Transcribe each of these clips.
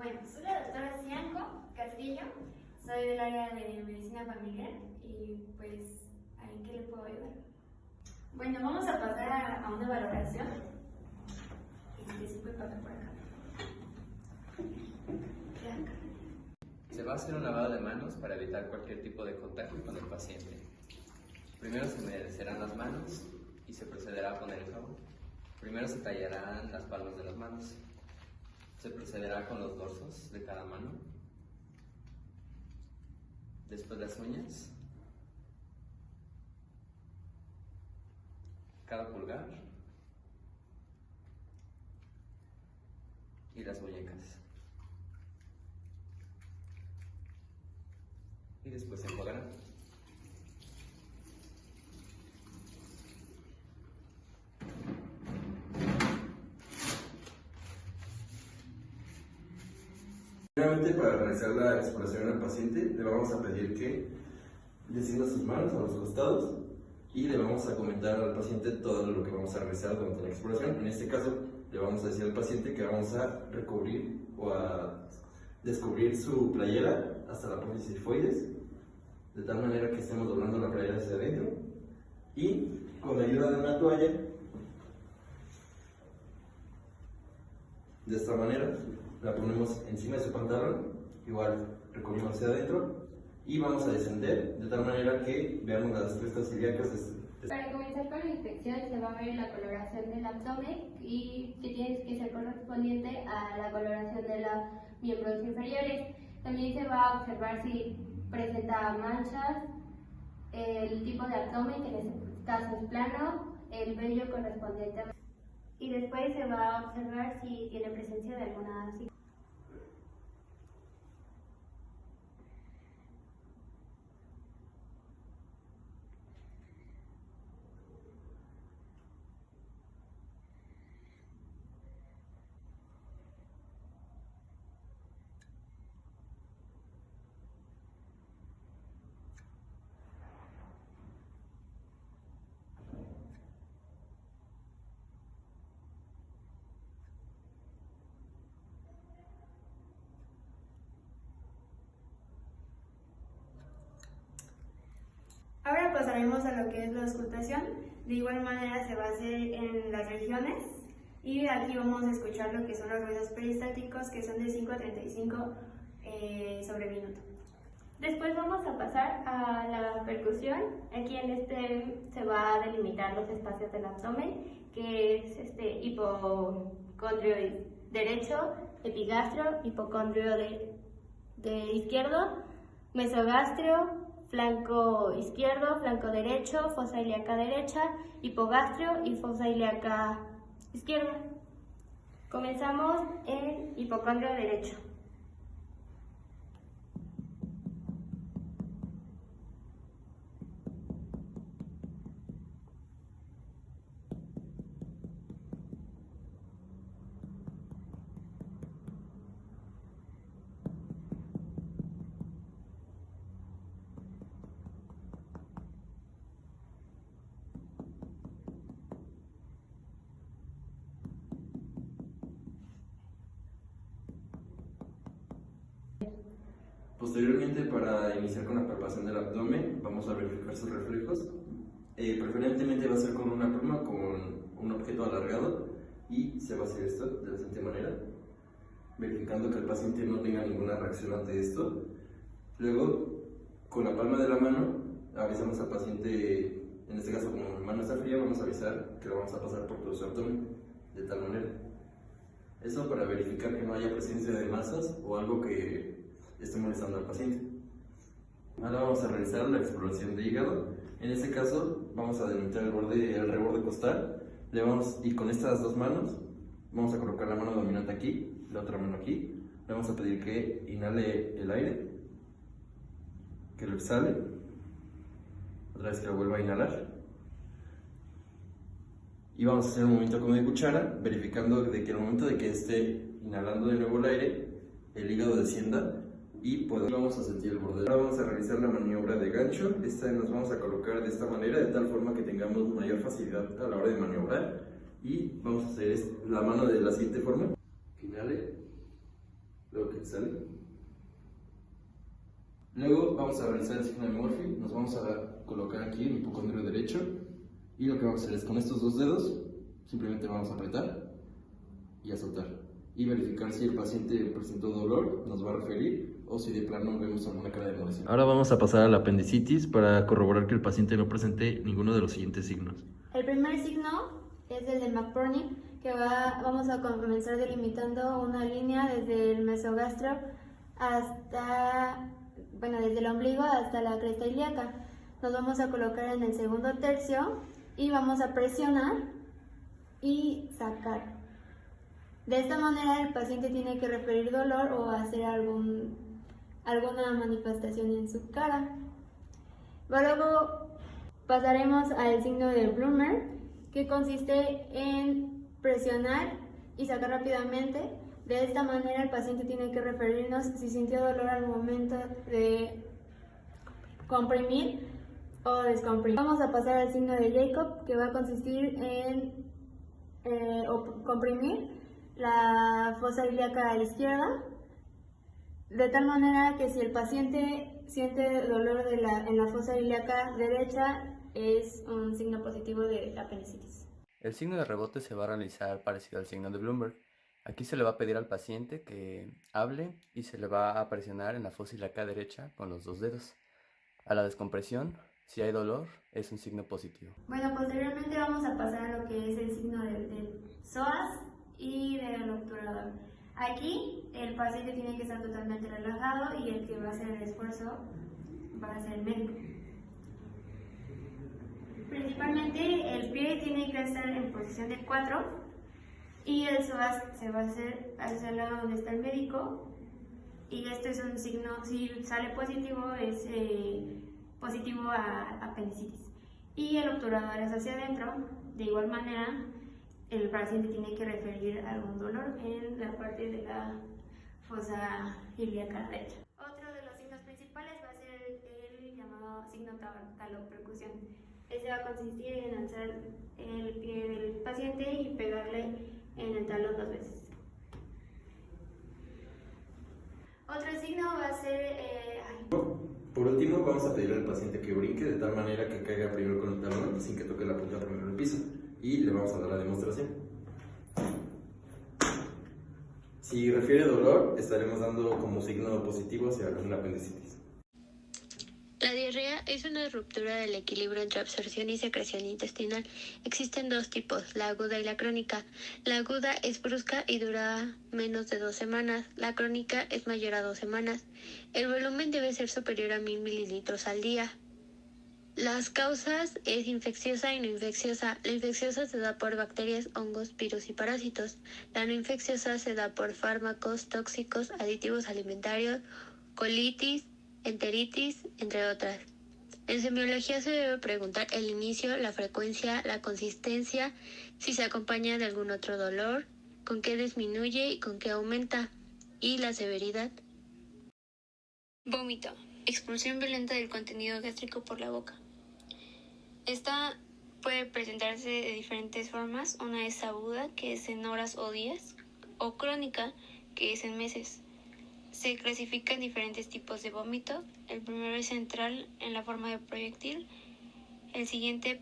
Bueno, soy la doctora Cianco Castillo, soy del área de medicina familiar y pues, ¿en qué le puedo ayudar? Bueno, vamos a pasar a una valoración. Se puede pasar por acá. Se va a hacer un lavado de manos para evitar cualquier tipo de contagio con el paciente. Primero se humedecerán las manos y se procederá a poner el jabón. Primero se tallarán las palmas de las manos. Se procederá con los dorsos de cada mano. Después las uñas, cada pulgar y las muñecas. Y después se enjuagará. Primeramente, para realizar la exploración al paciente, le vamos a pedir que descienda sus manos a los costados y le vamos a comentar al paciente todo lo que vamos a realizar durante la exploración. En este caso, le vamos a decir al paciente que vamos a recubrir o a descubrir su playera hasta la apófisis sifoides, de tal manera que estemos doblando la playera hacia adentro, y con la ayuda de una toalla, de esta manera, la ponemos encima de su pantalón, igual recubrimos hacia adentro y vamos a descender de tal manera que veamos las crestas ilíacas. Para comenzar con la inspección se va a ver la coloración del abdomen y que tiene que ser correspondiente a la coloración de los miembros inferiores. También se va a observar si presenta manchas, el tipo de abdomen, que en este caso es plano, el vello correspondiente a... Y después se va a observar si tiene presencia de alguna cicatriz. Ahora pasaremos a lo que es la auscultación. De igual manera se va a hacer en las regiones y aquí vamos a escuchar lo que son los ruidos peristáticos, que son de 5 a 35 sobre minuto. Después vamos a pasar a la percusión. Aquí en este se va a delimitar los espacios del abdomen, que es hipocondrio derecho, epigastrio, hipocondrio de izquierdo, mesogastrio, flanco izquierdo, flanco derecho, fosa ilíaca derecha, hipogastrio y fosa ilíaca izquierda. Comenzamos en hipocondrio derecho. Posteriormente, para iniciar con la palpación del abdomen, vamos a verificar sus reflejos. Preferentemente va a ser con una pluma, con un objeto alargado, y se va a hacer esto de la siguiente manera, verificando que el paciente no tenga ninguna reacción ante esto. Luego, con la palma de la mano, avisamos al paciente, en este caso como la mano está fría, vamos a avisar que lo vamos a pasar por todo su abdomen, de tal manera. Eso para verificar que no haya presencia de masas o algo que esté molestando al paciente. Ahora vamos a realizar la exploración de hígado. En este caso vamos a delimitar el reborde costal. Y con estas dos manos vamos a colocar la mano dominante aquí, la otra mano aquí. Le vamos a pedir que inhale el aire, que lo exhale, otra vez que lo vuelva a inhalar. Y vamos a hacer un movimiento como de cuchara, verificando de que al momento de que esté inhalando de nuevo el aire, el hígado descienda y vamos a sentir el borde. Ahora vamos a realizar la maniobra de gancho. Esta nos vamos a colocar de esta manera, de tal forma que tengamos mayor facilidad a la hora de maniobrar. Y vamos a hacer la mano de la siguiente forma. Inhale, luego que exhale. Luego vamos a realizar el signo de Murphy, nos vamos a colocar aquí en el hipocondrio derecho y lo que vamos a hacer es con estos dos dedos simplemente vamos a apretar y a soltar y verificar si el paciente presentó dolor, nos va a referir o si de plano vemos alguna cara de molestia. Ahora vamos a pasar a la apendicitis para corroborar que el paciente no presente ninguno de los siguientes signos. El primer signo es el de McBurney, que vamos a comenzar delimitando una línea desde el mesogastro hasta, desde el ombligo hasta la cresta ilíaca. Nos vamos a colocar en el segundo tercio y vamos a presionar y sacar. De esta manera el paciente tiene que referir dolor o hacer alguna manifestación en su cara. Luego pasaremos al signo de Bloomer, que consiste en presionar y sacar rápidamente. De esta manera el paciente tiene que referirnos si sintió dolor al momento de comprimir o descomprimir. Vamos a pasar al signo de Jacob, que va a consistir en comprimir la fosa ilíaca a la izquierda, de tal manera que si el paciente siente dolor en la fosa ilíaca derecha, es un signo positivo de apendicitis. El signo de rebote se va a realizar parecido al signo de Bloomberg. Aquí se le va a pedir al paciente que hable y se le va a presionar en la fosa ilíaca derecha con los dos dedos. A la descompresión, si hay dolor, es un signo positivo. Posteriormente vamos a pasar a lo que es el signo del psoas y del obturador. Aquí el paciente tiene que estar totalmente relajado y el que va a hacer el esfuerzo va a ser el médico. Principalmente el pie tiene que estar en posición de 4 y el psoas se va a hacer hacia el lado donde está el médico, y este es un signo, si sale positivo es positivo a apendicitis, y el obturador es hacia adentro. De igual manera el paciente tiene que referir algún dolor en la parte de la fosa ilíaca derecha. Otro de los signos principales va a ser el llamado signo talopercusión. Este va a consistir en alzar el pie del paciente y pegarle en el talón 2 veces. Otro signo va a ser... Por último, vamos a pedirle al paciente que brinque de tal manera que caiga primero con el talón sin que toque la punta primero del piso. Y le vamos a dar la demostración. Si refiere dolor, estaremos dando como signo positivo hacia una apendicitis. La diarrea es una ruptura del equilibrio entre absorción y secreción intestinal. Existen dos tipos, la aguda y la crónica. La aguda es brusca y dura menos de 2 semanas. La crónica es mayor a 2 semanas. El volumen debe ser superior a 1000 mililitros al día. Las causas es infecciosa y no infecciosa. La infecciosa se da por bacterias, hongos, virus y parásitos. La no infecciosa se da por fármacos, tóxicos, aditivos alimentarios, colitis, enteritis, entre otras. En semiología se debe preguntar el inicio, la frecuencia, la consistencia, si se acompaña de algún otro dolor, con qué disminuye y con qué aumenta, y la severidad. Vómito. Expulsión violenta del contenido gástrico por la boca. Esta puede presentarse de diferentes formas. Una es aguda, que es en horas o días, o crónica, que es en meses. Se clasifican diferentes tipos de vómito. El primero es central en la forma de proyectil. El siguiente,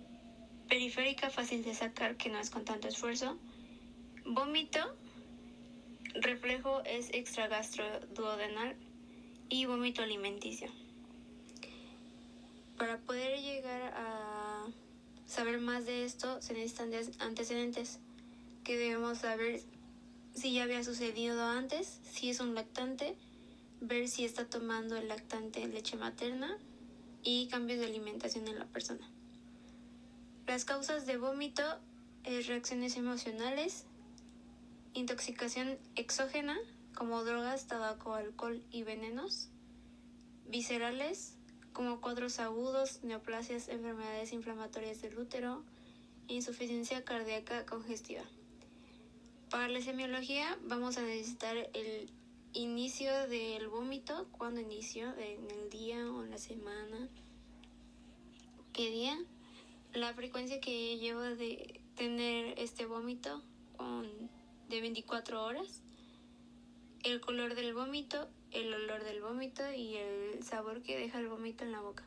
periférica, fácil de sacar, que no es con tanto esfuerzo. Vómito, reflejo es extragastroduodenal, y vómito alimenticio. Para poder llegar a saber más de esto, se necesitan antecedentes, que debemos saber si ya había sucedido antes, si es un lactante, ver si está tomando el lactante leche materna y cambios de alimentación en la persona. Las causas de vómito es reacciones emocionales, intoxicación exógena como drogas, tabaco, alcohol y venenos, viscerales como cuadros agudos, neoplasias, enfermedades inflamatorias del útero, insuficiencia cardíaca congestiva. Para la semiología vamos a necesitar el inicio del vómito, cuándo inició, en el día o en la semana, qué día, la frecuencia que lleva de tener este vómito de 24 horas, el color del vómito, el olor del vómito y el sabor que deja el vómito en la boca.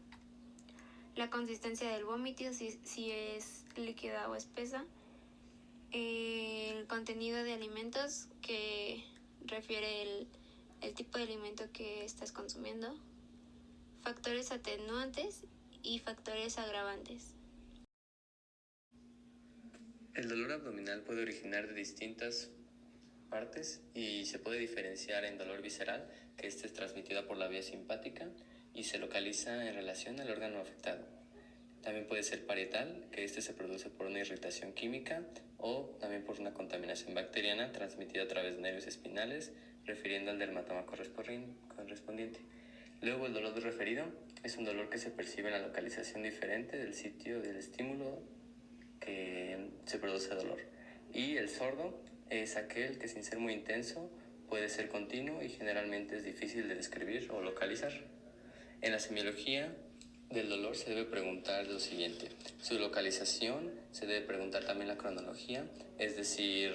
La consistencia del vómito, si es líquida o espesa. El contenido de alimentos, que refiere el tipo de alimento que estás consumiendo. Factores atenuantes y factores agravantes. El dolor abdominal puede originar de distintas partes y se puede diferenciar en dolor visceral, que este es transmitido por la vía simpática y se localiza en relación al órgano afectado. También puede ser parietal, que este se produce por una irritación química o también por una contaminación bacteriana transmitida a través de nervios espinales, refiriendo al dermatoma correspondiente. Luego, el dolor referido es un dolor que se percibe en la localización diferente del sitio del estímulo que se produce dolor. Y el sordo es aquel que, sin ser muy intenso, puede ser continuo y generalmente es difícil de describir o localizar. En la semiología del dolor se debe preguntar lo siguiente: su localización, se debe preguntar también la cronología, es decir,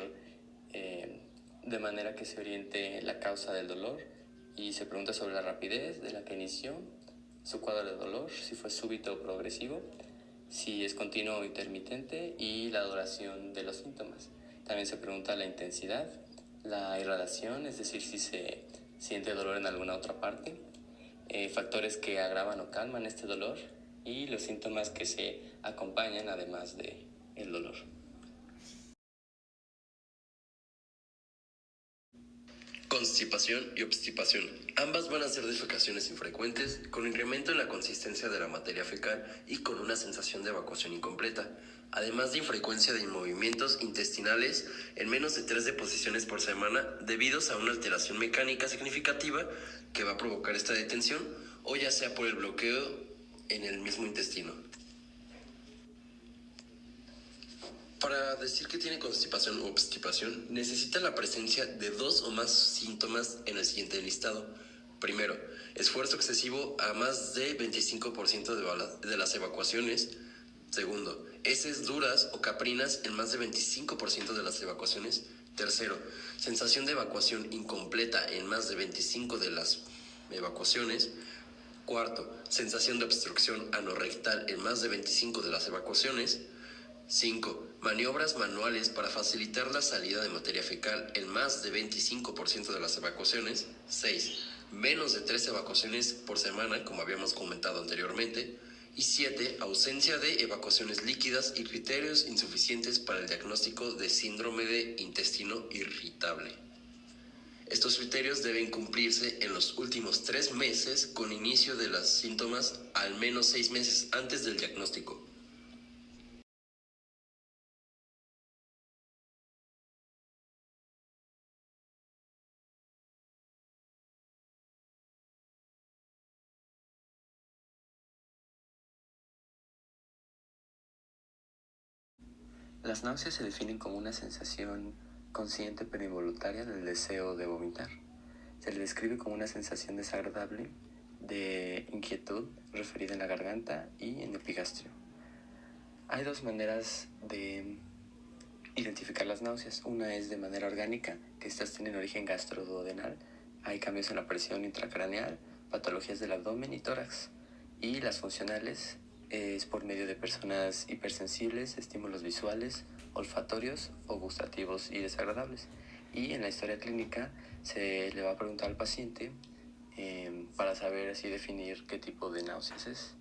de manera que se oriente la causa del dolor, y se pregunta sobre la rapidez de la que inició, su cuadro de dolor, si fue súbito o progresivo, si es continuo o intermitente y la duración de los síntomas. También se pregunta la intensidad, la irradiación, es decir, si se siente dolor en alguna otra parte, factores que agravan o calman este dolor y los síntomas que se acompañan además de el dolor. Constipación y obstipación. Ambas van a ser defecaciones infrecuentes, con incremento en la consistencia de la materia fecal y con una sensación de evacuación incompleta, además de infrecuencia de movimientos intestinales en menos de 3 deposiciones por semana, debidos a una alteración mecánica significativa que va a provocar esta detención, o ya sea por el bloqueo en el mismo intestino. Para decir que tiene constipación u obstipación, necesita la presencia de 2 o más síntomas en el siguiente listado. Primero, esfuerzo excesivo a más de 25% de las evacuaciones. Segundo, heces duras o caprinas en más de 25% de las evacuaciones. Tercero, sensación de evacuación incompleta en más de 25% de las evacuaciones. Cuarto, sensación de obstrucción anorrectal en más de 25% de las evacuaciones. 5. Maniobras manuales para facilitar la salida de materia fecal en más de 25% de las evacuaciones. 6. Menos de 3 evacuaciones por semana, como habíamos comentado anteriormente. Y 7. Ausencia de evacuaciones líquidas y criterios insuficientes para el diagnóstico de síndrome de intestino irritable. Estos criterios deben cumplirse en los últimos 3 meses con inicio de los síntomas, al menos 6 meses antes del diagnóstico. Las náuseas se definen como una sensación consciente pero involuntaria del deseo de vomitar. Se le describe como una sensación desagradable de inquietud referida en la garganta y en el epigastrio. Hay 2 maneras de identificar las náuseas. Una es de manera orgánica, que estas tienen origen gastroduodenal. Hay cambios en la presión intracraneal, patologías del abdomen y tórax. Y las funcionales es por medio de personas hipersensibles, estímulos visuales, olfatorios o gustativos y desagradables. Y en la historia clínica se le va a preguntar al paciente para saber así definir qué tipo de náuseas es.